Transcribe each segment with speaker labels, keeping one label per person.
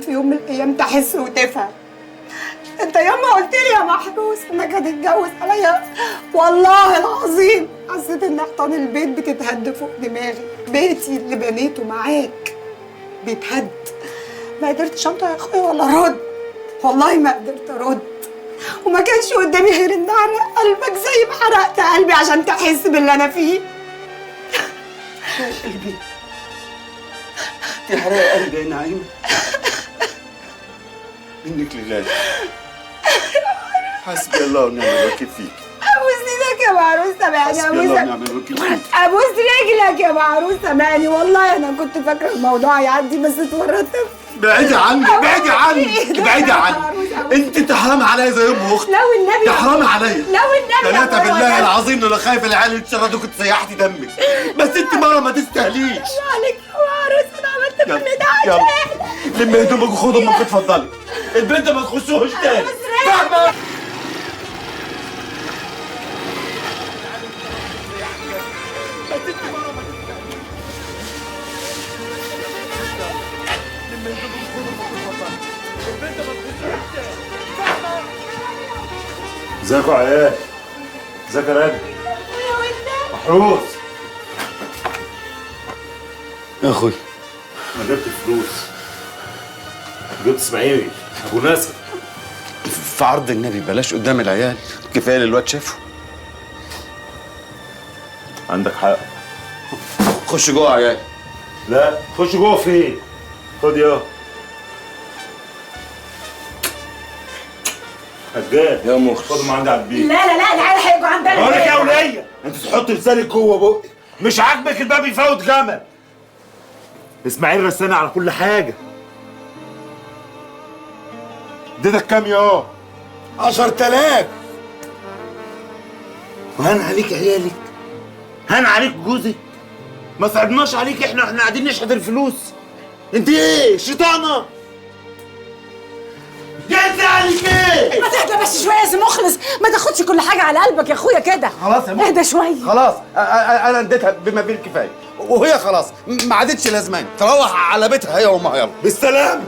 Speaker 1: في يوم من الايام تحس وتفهم. انت ياما قلت لي يا محروس انك هتتجوز عليا، والله العظيم حسيت ان حيطان البيت بتتهد فوق دماغي. بيتي اللي بنيته معاك بيتهد. ما قدرتش انطق يا اخويا ولا ارد، والله ما قدرت ارد، وما كانش قدامي غير ان احرق قلبك زي ما حرقت قلبي عشان تحس باللي انا فيه.
Speaker 2: يا قلبي تحرق قلبي يا نعيمة، منك لله. حسبي الله ونعم الوكيل فيك.
Speaker 1: ابوس ايدك يا معروس سامعني،
Speaker 2: حسبي الله ونعم الوكيل فيك.
Speaker 1: ابوس رجلك يا معروس سامعني، والله انا كنت فاكره الموضوع يعدي بس اتورطت.
Speaker 2: بعيدي عني، بعيدي عني، بعيدي عني. انت تحرمي عليا زي ام اختي.
Speaker 1: لو النبي
Speaker 2: تحرمي عليا.
Speaker 1: لو النبي
Speaker 2: ثلاثة بالله العظيم لو خايف العيال يتشردوا كنت سيحتي دمك، بس انت مرة ما تستاهليش.
Speaker 1: عليك يا معروس، انا عملت كل ده عشان
Speaker 2: لمي هدومك وخد امك اتفضلي. البيت ده ما تخشوش تاني. فاهمة؟
Speaker 3: ازيكوا يا عيال؟ ازيك يا راجل؟ محروس
Speaker 2: يا اخوي
Speaker 3: انا جبت فلوس، جبت اسماعيل ابو ناصر.
Speaker 2: في عرض النبي بلاش قدام العيال، كفايه اللي الواد شافه.
Speaker 3: عندك حق.
Speaker 2: خش جوه يا عيال.
Speaker 3: لا خش جوه فين؟ خد يا هجال
Speaker 2: يا مخ
Speaker 3: خدهم عندي على البيت.
Speaker 1: لا لا لا العيال هيجوا عندنا.
Speaker 3: بقول لك يا وليه انت تحط لسانك جوه بقك، مش عاجبك الباب يفوت جمل. اسماعيل رساني على كل حاجه. اديتك كام يا
Speaker 2: 10,000.
Speaker 3: وهان عليك عيالك، هان عليك جوزك، ما صعبناش عليك. احنا قاعدين نشحت الفلوس. انت ايه شيطانه؟ جد عليك ايه؟
Speaker 4: ما تهدى بس شويه يا سي مخلص، ما تاخدش كل حاجه على قلبك يا اخويا كده.
Speaker 2: خلاص يا مخ.
Speaker 4: اهدى شويه.
Speaker 2: خلاص انا اديتها بما فيه الكفايه، وهي خلاص ما عادتش لازمان، تروح على بيتها هي وامها. يلا
Speaker 3: بالسلامه.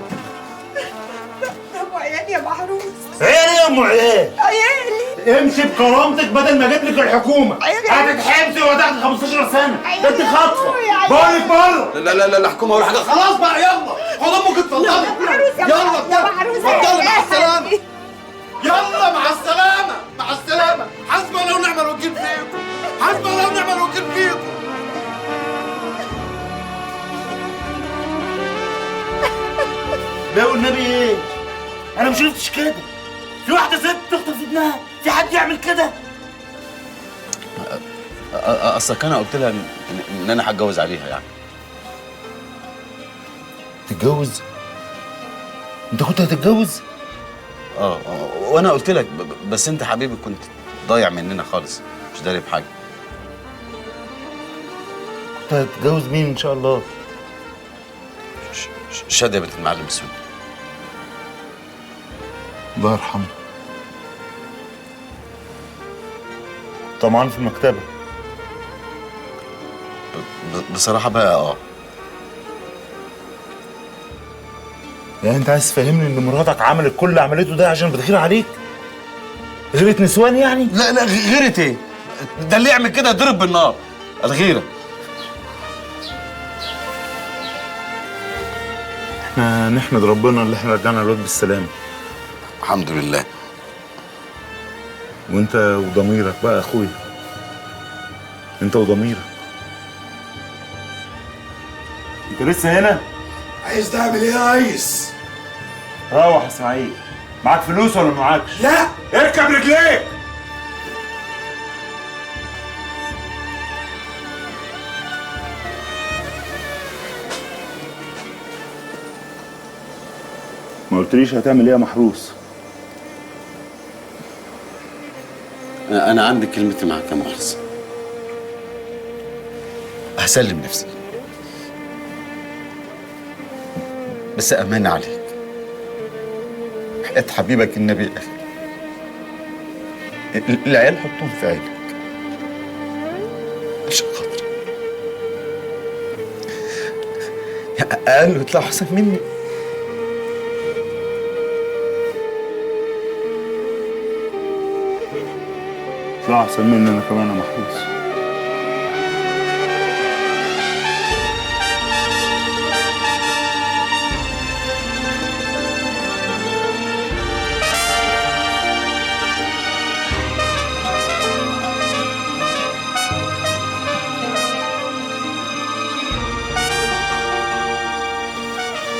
Speaker 1: ابو عيال يا محروس.
Speaker 3: عيالي يا ام عيال،
Speaker 1: عيالي
Speaker 3: امشي بكرامتك بدل ما اجيب لك الحكومه. هتتحبسي وهتاخدي 15 سنه. ده انت خاطفه. بقول لك بره.
Speaker 2: لا لا لا لا حكومه ولا حاجه. خلاص بقى يلا خد امك اتفضلي. يلا اتفضلي مع السلامه. يلا مع السلامه مع السلامه. حسبي الله ونعم الوكيل فيكم، حسبي الله ونعم الوكيل فيكم.
Speaker 3: لا والنبي ايه؟ انا ما شفتش كده. في واحده ست تخطف ابنها، في حد يعمل كده؟
Speaker 2: اصلك انا قلت لها ان انا هتجوز عليها يعني.
Speaker 3: تتجوز؟ انت كنت هتتجوز؟
Speaker 2: وانا قلت لك بس انت حبيبي كنت ضايع مننا خالص، مش داري بحاجه.
Speaker 3: كنت هتتجوز مين ان شاء الله؟
Speaker 2: شاديه بنت المعلم السود.
Speaker 3: الله يرحمه. طمعان في المكتبه.
Speaker 2: بصراحه بقى
Speaker 3: يعني انت عايز تفهمني ان مراتك عملت كل اللي عملته ده عشان بتغير عليك؟ غيرة نسوان يعني؟
Speaker 2: لا لا غيرة ايه؟ ده اللي يعمل كده يضرب بالنار. الغيرة.
Speaker 3: احنا نحمد ربنا اللي احنا رجعنا الواد بالسلامه.
Speaker 2: الحمد لله.
Speaker 3: وانت وضميرك بقى يا اخويا، انت وضميرك. انت لسه هنا؟
Speaker 5: عايز تعمل ايه يا ريس؟
Speaker 3: روح يا اسماعيل. معاك فلوس ولا معاكش؟
Speaker 5: لا
Speaker 3: اركب رجليك. ما قلتليش هتعمل ايه يا محروس؟
Speaker 2: انا عندي كلمتي معاك يا مخلص. هسلم نفسي بس امان عليك، حياة حبيبك النبي يا اخي. العيال حطهم في عينك عشان خاطري. قالوا يطلعوا احسن مني
Speaker 3: تطلع احسن مني انا كمان يا محروس.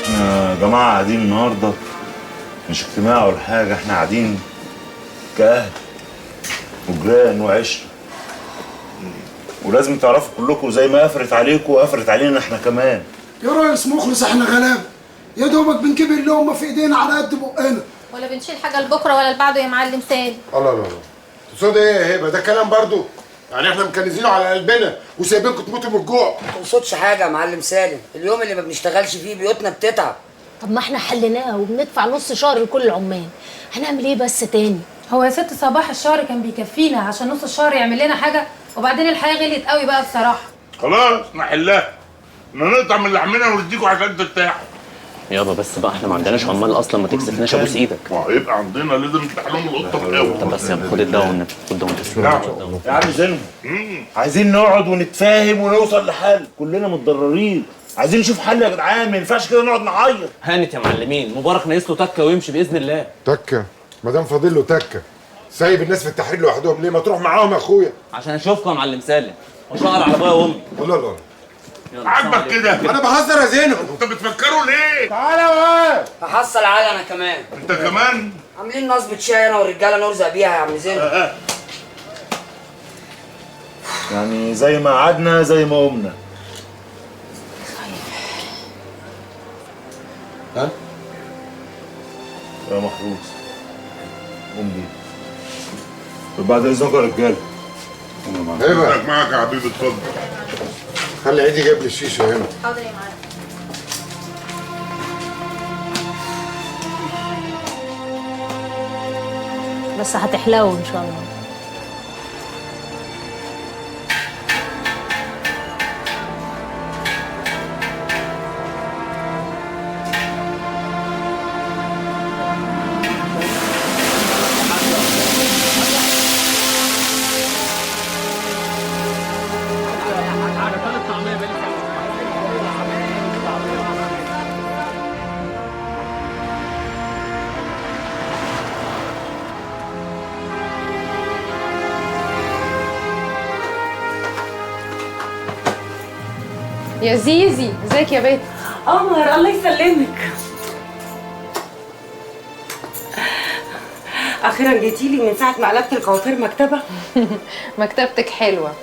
Speaker 3: يا جماعة قاعدين النهاردة مش اجتماع ولا حاجة، احنا قاعدين كأهل وجيران وعشرة، ولازم تعرفوا كلكم زي ما قفرت عليكم وقفرت علينا احنا كمان.
Speaker 5: يا ريس مخلص احنا غلابه، يا دوبك بنجيب اللقمه في ايدينا على قد بقنا.
Speaker 6: ولا بنشيل حاجه لبكره ولا لبعده يا معلم سالم.
Speaker 7: الله الله الله، تقصد ايه يا هبه؟ ده كلام برضو؟ يعني احنا مكنزينه على قلبنا وسايبينكم تموتوا من الجوع.
Speaker 8: ما تقصدش حاجه يا معلم سالم، اليوم اللي ما بنشتغلش فيه بيوتنا بتتعب.
Speaker 9: طب ما احنا حليناها وبندفع نص شهر لكل العمال، هنعمل ايه بس تاني؟
Speaker 6: هو يا ست صباح الشهر كان بيكفينا عشان نص الشهر يعمل لنا حاجه، وبعدين الحياه غليت قوي بقى بصراحه.
Speaker 3: خلاص نحلها، نقطع من لحمنا ونديكوا عشان ترتاحوا.
Speaker 10: يابا بس بقى احنا ما عندناش عمال اصلا، ما تكسفناش ابوس ايدك.
Speaker 3: هيبقى عندنا لازم نفتح لهم القطه الاول.
Speaker 10: طب بس يابا خد الدواء والنبي، خد الدواء وتسلم.
Speaker 3: يا عم زينهم، عايزين نقعد ونتفاهم ونوصل لحل، كلنا متضررين، عايزين نشوف حل يا جدعان، ما ينفعش كده نقعد نعيط.
Speaker 10: هانت يا معلمين، مبارك ناقص له تكه ويمشي باذن الله.
Speaker 7: تكه؟ ما دام فاضل له تكه، سايب الناس في التحرير لوحدهم ليه؟ ما تروح معاهم يا اخويا.
Speaker 10: عشان اشوفكم يا معلم سالم، وشقر على ابويا وامي.
Speaker 7: الله الله،
Speaker 3: عاجبك كده؟
Speaker 7: انا بهزر يا زينهم.
Speaker 3: انت بتفكروا ليه؟
Speaker 7: تعالى يا
Speaker 8: هحصل على انا كمان.
Speaker 3: انت كمان؟
Speaker 8: عاملين نصبة شاي انا والرجاله نرزق بيها يا عم زينب.
Speaker 3: يعني زي ما قعدنا زي ما قمنا.
Speaker 7: ها؟
Speaker 3: يا محروس قوم بيه. طب بعد اذنكم يا رجاله.
Speaker 7: هبه
Speaker 3: معاك يا حبيبي، اتفضل.
Speaker 7: خلي عيدي جايب لي الشيشه هنا.
Speaker 6: حاضر يا معلم.
Speaker 9: بس هتحلو ان شاء الله.
Speaker 6: يا زيزي ازيك يا بنت؟
Speaker 4: قمر الله يسلمك. اخيرا جيتيلي من ساعه ما قلبت الكوافير مكتبه.
Speaker 6: مكتبتك حلوه،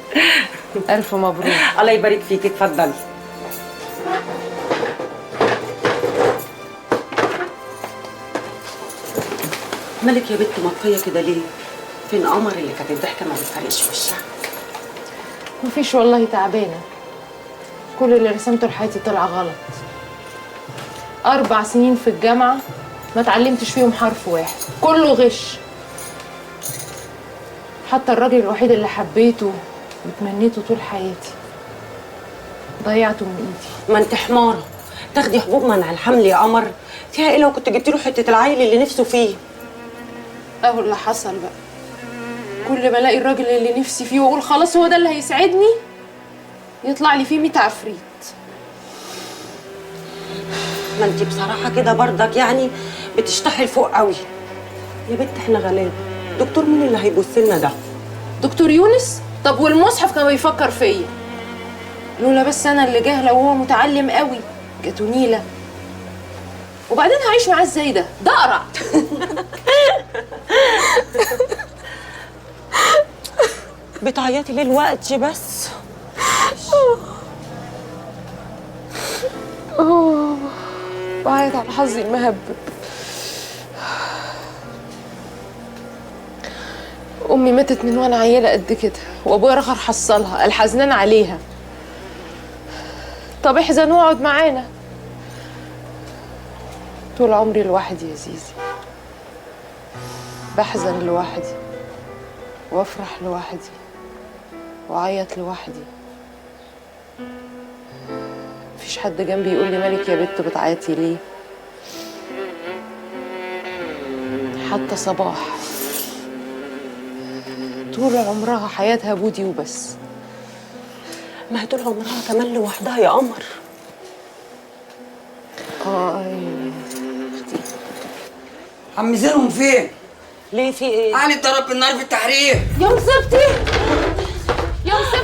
Speaker 6: الف مبروك.
Speaker 4: الله يبارك فيك، اتفضلي. مالك يا بنت مطفيه كده ليه؟ فين قمر اللي كانت الضحكه ما بتفرقش في وشها؟
Speaker 6: مفيش والله، تعبانه. كل اللي رسمته لحياتي طلع غلط. 4 سنين في الجامعه ما اتعلمتش فيهم حرف واحد، كله غش. حتى الراجل الوحيد اللي حبيته وتمنيته طول حياتي ضيعته من ايدي.
Speaker 4: ما انت حماره، تاخدي حبوب منع الحمل يا قمر. فيها ايه لو كنت جبت له حته العيل اللي نفسه فيه؟
Speaker 6: اهو اللي حصل بقى. كل ما الاقي الراجل اللي نفسي فيه واقول خلاص هو ده اللي هيسعدني، يطلع لي فيه 100 عفريت.
Speaker 4: ما انت بصراحه كده برضك يعني بتشتحي لفوق قوي يا بنت. احنا غلابه، دكتور مين اللي هيبص لنا ده؟
Speaker 6: دكتور يونس؟ طب والمصحف كان بيفكر فيا، لولا بس انا اللي جاهله وهو متعلم قوي. جاتو نيله. وبعدين هعيش معاه ازاي؟ ده اقرع.
Speaker 4: بتعيطي ليه الوقت بس؟
Speaker 6: بعيط على حظي المهبب. امي ماتت من وانا عيله قد كده، وابويا رخر حصلها، الحزنان عليها. طب احزن واقعد معانا. طول عمري لوحدي يا زيزي، بحزن لوحدي وافرح لوحدي واعيط لوحدي. مفيش حد جنبي يقول لي مالك يا بت بتعيطي ليه. حتى صباح طول عمرها حياتها بودي وبس.
Speaker 4: ما هي طول عمرها كمان لوحدها يا قمر.
Speaker 6: ايوه.
Speaker 8: عم زينهم فين؟
Speaker 4: ليه في ايه؟
Speaker 8: علي اتضرب بالنار في التحرير.
Speaker 6: يا مصيبتي، يا مصيبتي.